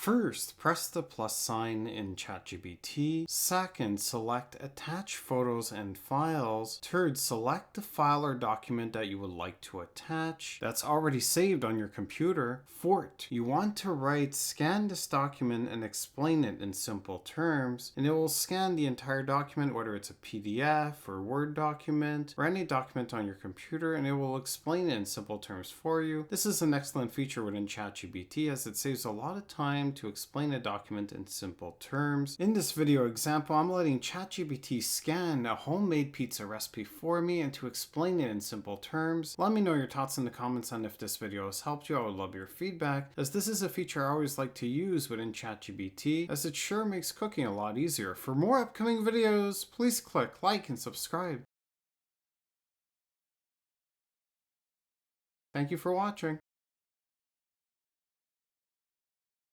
First, press the plus sign in ChatGPT. Second, select Attach Photos and Files. Third, select the file or document that you would like to attach that's already saved on your computer. Fourth, you want to write scan this document and explain it in simple terms, and it will scan the entire document, whether it's a PDF or Word document or any document on your computer, and it will explain it in simple terms for you. This is an excellent feature within ChatGPT as it saves a lot of time to explain a document in simple terms. In this video example, I'm letting ChatGPT scan a homemade pizza recipe for me and to explain it in simple terms. Let me know your thoughts in the comments on if this video has helped you. I would love your feedback, as this is a feature I always like to use within ChatGPT, as it sure makes cooking a lot easier. For more upcoming videos, please click like and subscribe. Thank you for watching.